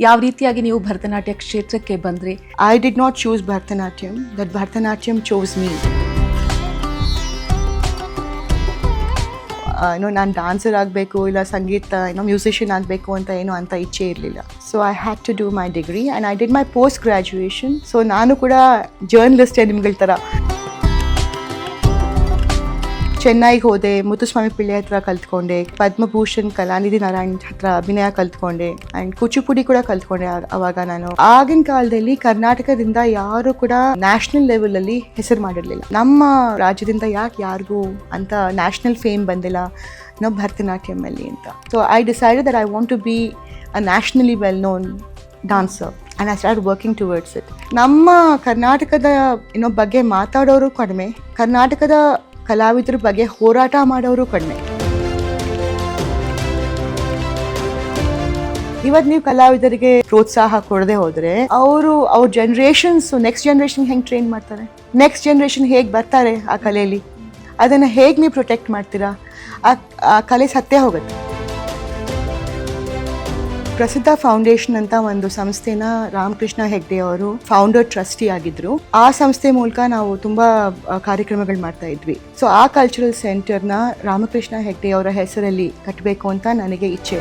ಯಾವ ರೀತಿಯಾಗಿ ನೀವು ಭರತನಾಟ್ಯ ಕ್ಷೇತ್ರಕ್ಕೆ ಬಂದ್ರಿ? I did not choose Bharatanatyam, that Bharatanatyam chose me. ನಾನು ಡಾನ್ಸರ್ ಆಗಬೇಕು ಇಲ್ಲ ಸಂಗೀತ ಮ್ಯೂಸಿಷಿಯನ್ ಆಗಬೇಕು ಅಂತ ಇಚ್ಛೆ ಇರಲಿಲ್ಲ. So I had to do my degree and I did my post graduation. So ನಾನು ಕೂಡ ಜರ್ನಲಿಸ್ಟೇ ನಿಮ್ಗಳ ಥರ. ಚೆನ್ನೈಗೆ ಹೋದೆ, ಮುತ್ತುಸ್ವಾಮಿ ಪಿಳ್ಳೆ ಹತ್ರ ಕಲ್ತ್ಕೊಂಡೆ, ಪದ್ಮಭೂಷಣ್ ಕಲಾನಿಧಿ ನಾರಾಯಣ್ ಹತ್ರ ಅಭಿನಯ ಕಲ್ತ್ಕೊಂಡೆ ಆ್ಯಂಡ್ ಕೂಚಿಪುಡಿ ಕೂಡ ಕಲ್ತ್ಕೊಂಡೆ. ಅವಾಗ ನಾನು ಆಗಿನ ಕಾಲದಲ್ಲಿ ಕರ್ನಾಟಕದಿಂದ ಯಾರು ಕೂಡ ನ್ಯಾಷನಲ್ ಲೆವೆಲಲ್ಲಿ ಹೆಸರು ಮಾಡಿರಲಿಲ್ಲ. ನಮ್ಮ ರಾಜ್ಯದಿಂದ ಯಾರಿಗೂ ಅಂತ ನ್ಯಾಷನಲ್ ಫೇಮ್ ಬಂದಿಲ್ಲ ನಾವು ಭರತನಾಟ್ಯಮಲ್ಲಿ ಅಂತ. So I decided that I want to be a nationally well known dancer and I start working towards it. ನಮ್ಮ ಕರ್ನಾಟಕದ ಬಗ್ಗೆ ಮಾತಾಡೋರು ಕಡಿಮೆ, ಕರ್ನಾಟಕದ ಕಲಾವಿದರ ಬಗ್ಗೆ ಹೋರಾಟ ಮಾಡೋರು ಕಡಿಮೆ. ಇವತ್ತು ನೀವು ಕಲಾವಿದರಿಗೆ ಪ್ರೋತ್ಸಾಹ ಕೊಡದೆ ಹೋದರೆ ಅವ್ರ ಜನರೇಷನ್ಸ್ ನೆಕ್ಸ್ಟ್ ಜನರೇಷನ್ ಹೆಂಗೆ ಟ್ರೈನ್ ಮಾಡ್ತಾರೆ, ನೆಕ್ಸ್ಟ್ ಜನರೇಷನ್ ಹೇಗೆ ಬರ್ತಾರೆ ಆ ಕಲೆಯಲ್ಲಿ, ಅದನ್ನು ಹೇಗೆ ನೀವು ಪ್ರೊಟೆಕ್ಟ್ ಮಾಡ್ತೀರಾ? ಆ ಕಲೆ ಸತ್ತೇ ಹೋಗುತ್ತೆ. ಪ್ರಸಿದ್ಧ ಫೌಂಡೇಶನ್ ಅಂತ ಒಂದು ಸಂಸ್ಥೆನ ರಾಮಕೃಷ್ಣ ಹೆಗ್ಡೆ ಅವರು ಫೌಂಡರ್ ಟ್ರಸ್ಟಿ ಆಗಿದ್ರು. ಆ ಸಂಸ್ಥೆ ಮೂಲಕ ನಾವು ತುಂಬಾ ಕಾರ್ಯಕ್ರಮಗಳು ಮಾಡ್ತಾ ಇದ್ವಿ. ಸೊ ಆ ಕಲ್ಚರಲ್ ಸೆಂಟರ್ನ ರಾಮಕೃಷ್ಣ ಹೆಗ್ಡೆ ಅವರ ಹೆಸರಲ್ಲಿ ಕಟ್ಟಬೇಕು ಅಂತ ನನಗೆ ಇಚ್ಛೆ.